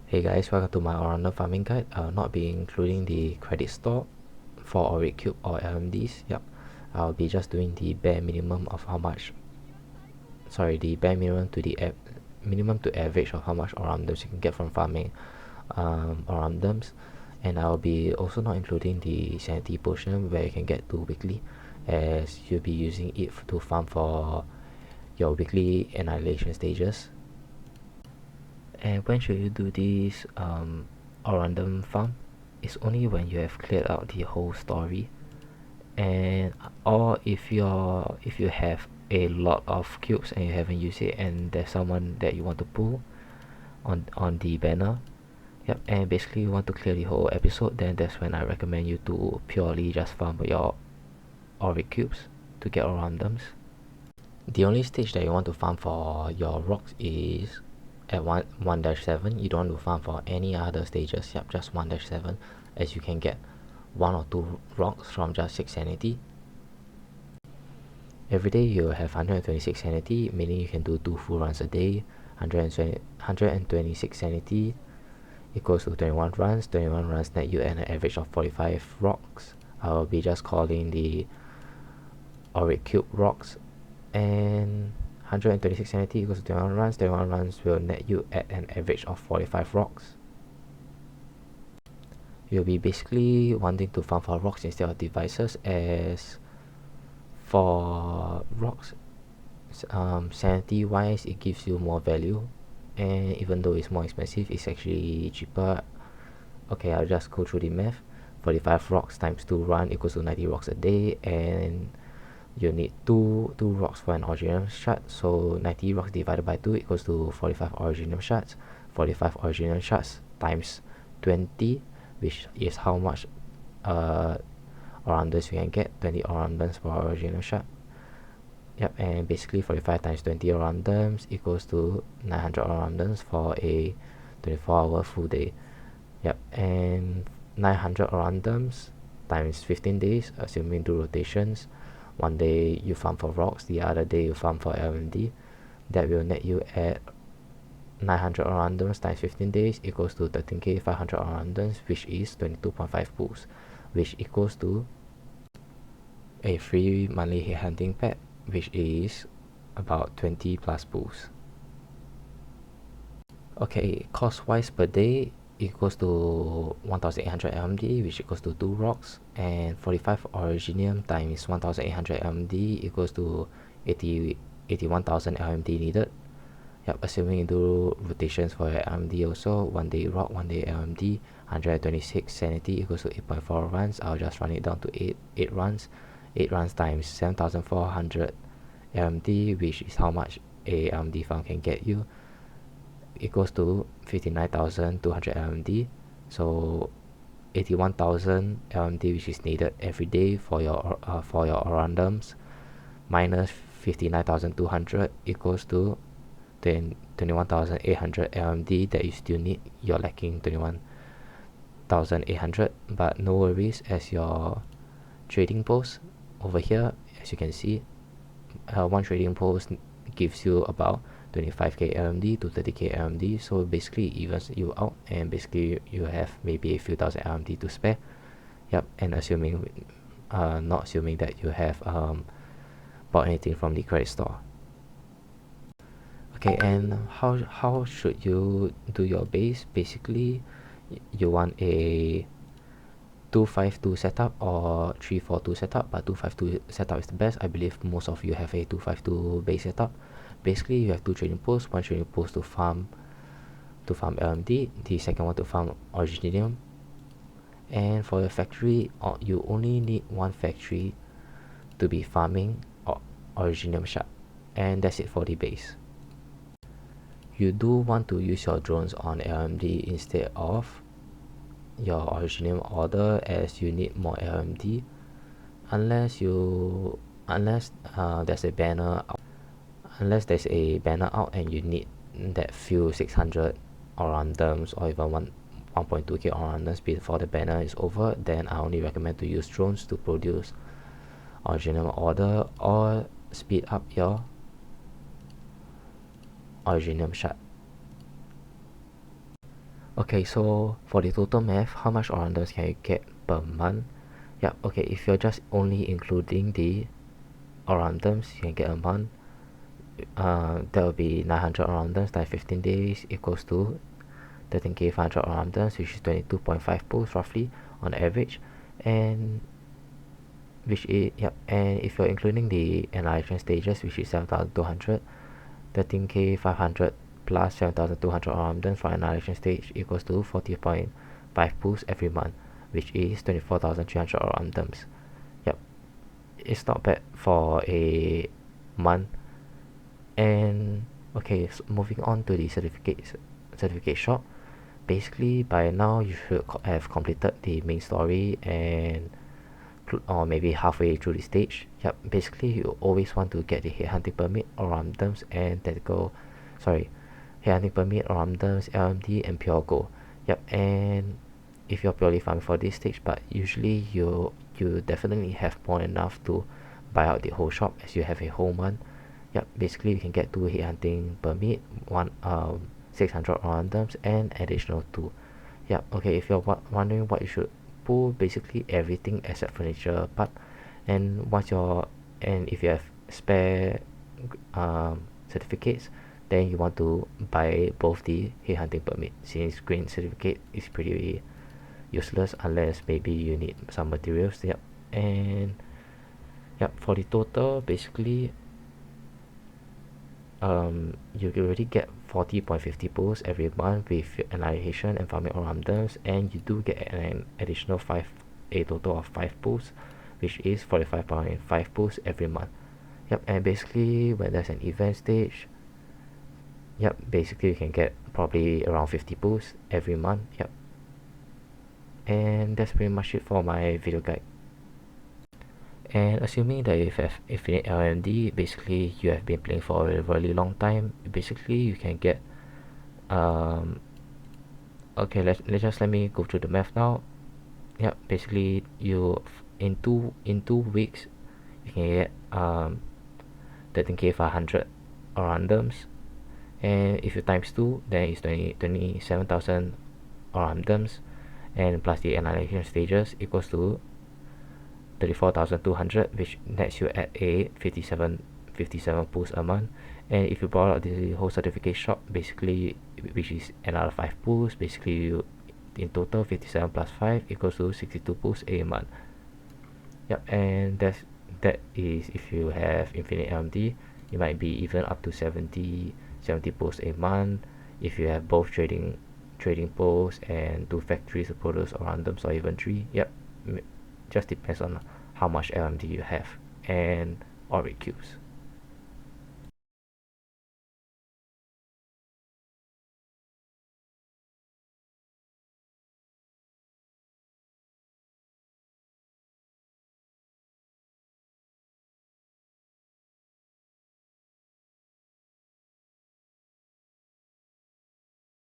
Hey guys, welcome to my Orundum farming guide. I'll not be including the credit store for Oric Cube or LMDs. Yep, I'll be just doing the bare minimum of how much. Sorry, the bare minimum to the minimum to average of how much Orundums you can get from farming Orundums, and I'll be also not including the Sanity potion where you can get 2 weekly, as you'll be using it to farm for your weekly annihilation stages. And when should you do this Orundum farm? It's only when you have cleared out the whole story, and or if you have a lot of cubes and you haven't used it, and there's someone that you want to pull on the banner. Yep, and basically you want to clear the whole episode, then that's when I recommend you to purely just farm your Oric cubes to get Orundums. The only stage that you want to farm for your rocks is at 1-7. You don't want to farm for any other stages. Yep, just 1-7, as you can get 1 or 2 rocks from just 6 sanity. Every day you have 126 sanity, meaning you can do 2 full runs a day. 126 sanity equals to 21 runs. 21 runs net you at an average of 45 rocks. I will be just calling the Oric Cube rocks, and 126 sanity equals to 21 runs. 21 runs will net you at an average of 45 rocks. You'll be basically wanting to farm for rocks instead of devices, as for rocks, sanity wise it gives you more value, and even though it's more expensive, it's actually cheaper. Okay, I'll just go through the math. 45 rocks times 2 run equals to 90 rocks a day, and you need two rocks for an Originium Shard, so 90 rocks divided by 2 equals to 45 Originium Shards. 45 Originium Shards times 20, which is how much Orundums you can get. 20 Orundums for Originium Shard. Yep, and basically 45 times 20 Orundums equals to 900 Orundums for a 24-hour full day. Yep, and 900 Orundums times 15 days, assuming 2 rotations. One day you farm for rocks, the other day you farm for LMD. That will net you at 900 Orundums times 15 days equals to 13k 500 Orundums, which is 22.5 pools, which equals to a free monthly headhunting pet, which is about 20 plus pools. Okay, cost wise per day equals to 1800 LMD, which equals to 2 rocks, and 45 Originium times 1800 LMD equals to 81,000 LMD needed. Yep, assuming you do rotations for your LMD also, 1 day rock, 1 day LMD. 126 sanity equals to 8.4 runs. I'll just run it down to 8 runs. 8 runs times 7,400 LMD, which is how much a LMD farm can get you, equals to 59,200 LMD. So 81,000 LMD, which is needed every day for your Orundums, minus 59,200 equals to 21,800 LMD that you still need. You're lacking 21,800, but no worries, as your trading post over here, as you can see, one trading post gives you about 25k LMD to 30k LMD, so basically it evens you out, and basically you have maybe a few thousand LMD to spare. Yep, and assuming not assuming that you have bought anything from the credit store. Okay, and how should you do your base? Basically you want a 252 setup or 342 setup, but 252 setup is the best. I believe most of you have a 252 base setup. Basically you have 2 trading posts, one trading post to farm LMD, the second one to farm Originium. And for your factory, you only need 1 factory to be farming Originium Shard, and that's it for the base. You do want to use your drones on LMD instead of your Originium order, as you need more LMD, unless there's a banner out, and you need that few 600 Orundums or even 1.2k Orundums before the banner is over. Then I only recommend to use drones to produce Originium order or speed up your Originium Shard. Okay, so for the total math, how much Orundums can you get per month? Yeah, okay, if you're just only including the Orundums, you can get a month. That will be 900 Orundums times 15 days equals to 13k 500 Orundums, which is 22.5 pools roughly on average. And which is, yep, and if you're including the annihilation stages, which is 7,200, 13k 500 plus 7,200 Orundums for annihilation stage equals to 40.5 pools every month, which is 24,300 Orundums. Yep, it's not bad for a month. And okay, so moving on to the certificate shop. Basically, by now you should have completed the main story and or maybe halfway through the stage. Yep, basically you always want to get the headhunting permit or Orundums and tactical, sorry, headhunting permit or Orundums, LMD and pure gold. Yep, and if you're purely farming for this stage, but usually you definitely have more than enough to buy out the whole shop as you have a whole month. Yep, basically you can get 2 headhunting permit, 600 Orundums and additional 2. Yep, okay, if you're wondering what you should pull, basically everything except furniture part. And if you have spare certificates, then you want to buy both the headhunting permit, since green certificate is pretty useless unless maybe you need some materials. Yep, and yep, for the total, basically you already get 40.50 pools every month with annihilation and farming Orundums, and you do get an additional a total of 5 pools, which is 45.5 pools every month. Yep, and basically when there's an event stage, yep, basically you can get probably around 50 pools every month. Yep, and that's pretty much it for my video guide. And assuming that you have infinite LMD, basically you have been playing for a really long time, basically you can get okay, let me go through the math now. Yep, basically you in two weeks you can get 13k 500 Orundums, and if you times 2, then it's 27,000 Orundums, and plus the annihilation stages equals to 34,200, which nets you at a 57 pools a month. And if you borrow out the whole certificate shop, basically, which is another 5 pools, basically you in total 57 plus 5 equals to 62 pools a month. Yep, and that is if you have infinite LMD. It might be even up to 70 pools a month if you have both trading pools and 2 factories to produce Orundums, or even 3. Yep, just depends on how much LMD you have and Oric cubes.